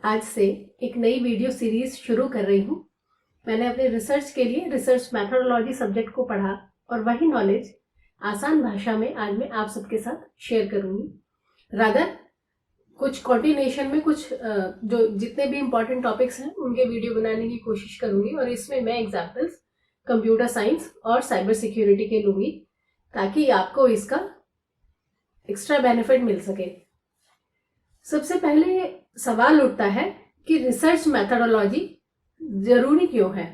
आज से एक नई वीडियो सीरीज शुरू कर रही हूँ। मैंने अपने रिसर्च के लिए रिसर्च मैथोडोलॉजी सब्जेक्ट को पढ़ा और वही नॉलेज आसान भाषा में आज मैं आप सबके साथ शेयर करूंगी। रादर कुछ कॉन्टिन्यूएशन में कुछ जो जितने भी इम्पोर्टेंट टॉपिक्स हैं उनके वीडियो बनाने की कोशिश करूंगी और इसमें मैं एग्जाम्पल्स कंप्यूटर साइंस और साइबर सिक्योरिटी के लूंगी ताकि आपको इसका एक्स्ट्रा बेनिफिट मिल सके। सबसे पहले सवाल उठता है कि रिसर्च मैथोडोलॉजी जरूरी क्यों है।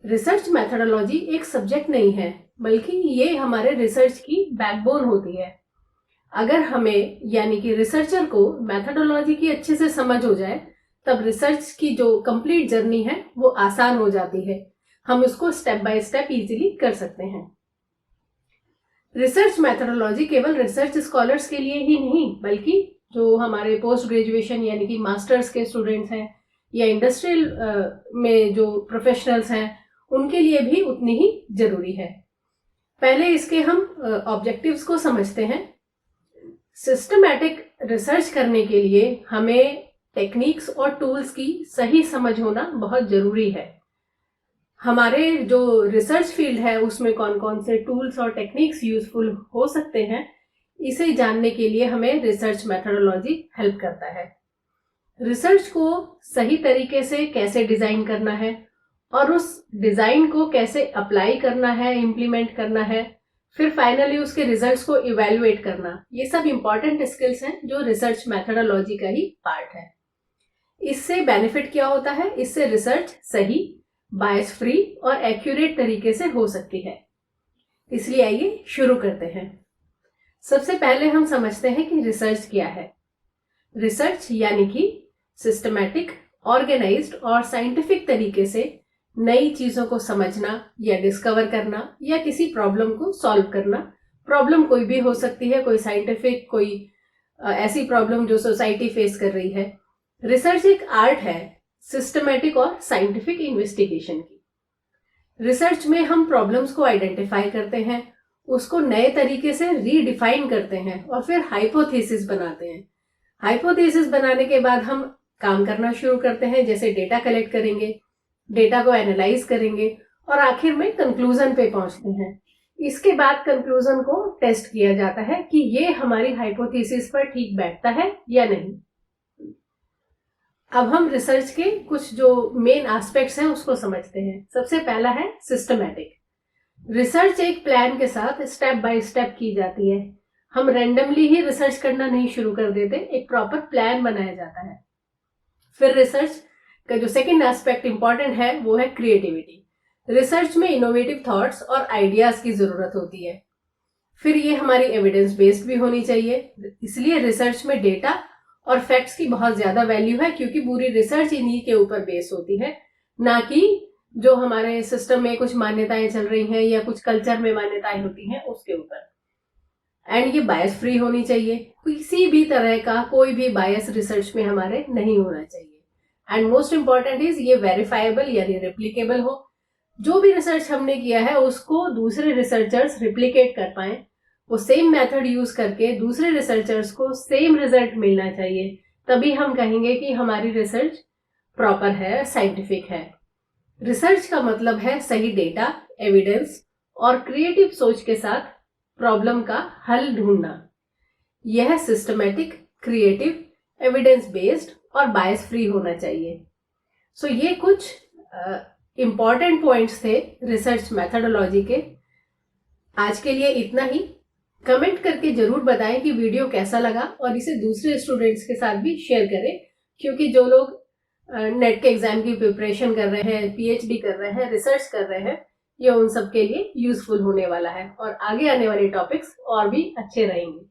रिसर्च मैथोडोलॉजी एक सब्जेक्ट नहीं है बल्कि ये हमारे रिसर्च की बैकबोन होती है। अगर हमें यानी कि रिसर्चर को मैथोडोलॉजी की अच्छे से समझ हो जाए तब रिसर्च की जो कंप्लीट जर्नी है वो आसान हो जाती है। हम उसको स्टेप बाय स्टेप इजीली कर सकते हैं। रिसर्च मैथोडोलॉजी केवल रिसर्च स्कॉलर्स के लिए ही नहीं बल्कि जो हमारे पोस्ट ग्रेजुएशन यानी कि मास्टर्स के स्टूडेंट्स हैं या इंडस्ट्रियल में जो प्रोफेशनल्स हैं उनके लिए भी उतनी ही जरूरी है। पहले इसके हम ऑब्जेक्टिव्स को समझते हैं। सिस्टमैटिक रिसर्च करने के लिए हमें टेक्निक्स और टूल्स की सही समझ होना बहुत जरूरी है। हमारे जो रिसर्च फील्ड है उसमें कौन कौन से टूल्स और टेक्निक्स यूजफुल हो सकते हैं इसे जानने के लिए हमें रिसर्च मैथोडोलॉजी हेल्प करता है। रिसर्च को सही तरीके से कैसे डिजाइन करना है और उस डिजाइन को कैसे अप्लाई करना है, इम्प्लीमेंट करना है, फिर फाइनली उसके रिजल्ट्स को इवेल्युएट करना, ये सब इंपॉर्टेंट स्किल्स हैं जो रिसर्च मैथोडोलॉजी का ही पार्ट है। इससे बेनिफिट क्या होता है? इससे रिसर्च सही, बायस फ्री और एक्यूरेट तरीके से हो सकती है। इसलिए आइए शुरू करते हैं। सबसे पहले हम समझते हैं कि रिसर्च क्या है। रिसर्च यानी कि सिस्टमैटिक, ऑर्गेनाइज्ड और साइंटिफिक तरीके से नई चीजों को समझना या डिस्कवर करना या किसी प्रॉब्लम को सॉल्व करना। प्रॉब्लम कोई भी हो सकती है, कोई साइंटिफिक, कोई ऐसी प्रॉब्लम जो सोसाइटी फेस कर रही है। रिसर्च एक आर्ट है सिस्टमैटिक और साइंटिफिक इन्वेस्टिगेशन की। रिसर्च में हम प्रॉब्लम्स को आइडेंटिफाई करते हैं, उसको नए तरीके से रीडिफाइन करते हैं और फिर हाइपोथेसिस बनाते हैं। हाइपोथेसिस बनाने के बाद हम काम करना शुरू करते हैं, जैसे डेटा कलेक्ट करेंगे, डेटा को एनालाइज करेंगे और आखिर में कंक्लूजन पे पहुंचते हैं। इसके बाद कंक्लूजन को टेस्ट किया जाता है कि ये हमारी हाइपोथेसिस पर ठीक बैठता है या नहीं। अब हम रिसर्च के कुछ जो मेन एस्पेक्ट्स हैं उसको समझते हैं। सबसे पहला है सिस्टमैटिक। रिसर्च एक प्लान के साथ स्टेप बाय स्टेप की जाती है। हम रैंडमली ही रिसर्च करना नहीं शुरू कर देते, एक प्रॉपर प्लान बनाया जाता है। फिर रिसर्च का जो सेकंड एस्पेक्ट इंपॉर्टेंट है वो है क्रिएटिविटी। रिसर्च में इनोवेटिव थॉट्स और आइडियाज की जरूरत होती है। फिर ये हमारी एविडेंस बेस्ड भी होनी चाहिए। इसलिए रिसर्च में डेटा और फैक्ट्स की बहुत ज्यादा वैल्यू है क्योंकि पूरी रिसर्च इन्हीं के ऊपर बेस होती है, ना कि जो हमारे सिस्टम में कुछ मान्यताएं चल रही हैं या कुछ कल्चर में मान्यताएं होती हैं उसके ऊपर। एंड ये बायस फ्री होनी चाहिए। किसी भी तरह का कोई भी बायस रिसर्च में हमारे नहीं होना चाहिए। एंड मोस्ट इंपॉर्टेंट इज ये वेरीफाइबल यानी रिप्लिकेबल हो। जो भी रिसर्च हमने किया है उसको दूसरे रिसर्चर्स रिप्लिकेट कर पाए, वो सेम मेथड यूज करके दूसरे रिसर्चर्स को सेम रिजल्ट मिलना चाहिए, तभी हम कहेंगे कि हमारी रिसर्च प्रॉपर है, साइंटिफिक है। रिसर्च का मतलब है सही डेटा, एविडेंस और क्रिएटिव सोच के साथ प्रॉब्लम का हल ढूंढना। यह सिस्टमैटिक, क्रिएटिव, एविडेंस बेस्ड और बायस फ्री होना चाहिए। सो ये कुछ इंपॉर्टेंट पॉइंट्स थे रिसर्च मैथोडोलॉजी के। आज के लिए इतना ही। कमेंट करके जरूर बताएं कि वीडियो कैसा लगा और इसे दूसरे स्टूडेंट्स के साथ भी शेयर करें, क्योंकि जो लोग नेट के एग्जाम की प्रिपरेशन कर रहे हैं, पीएचडी कर रहे हैं, रिसर्च कर रहे हैं, ये उन सब के लिए यूजफुल होने वाला है और आगे आने वाले टॉपिक्स और भी अच्छे रहेंगे।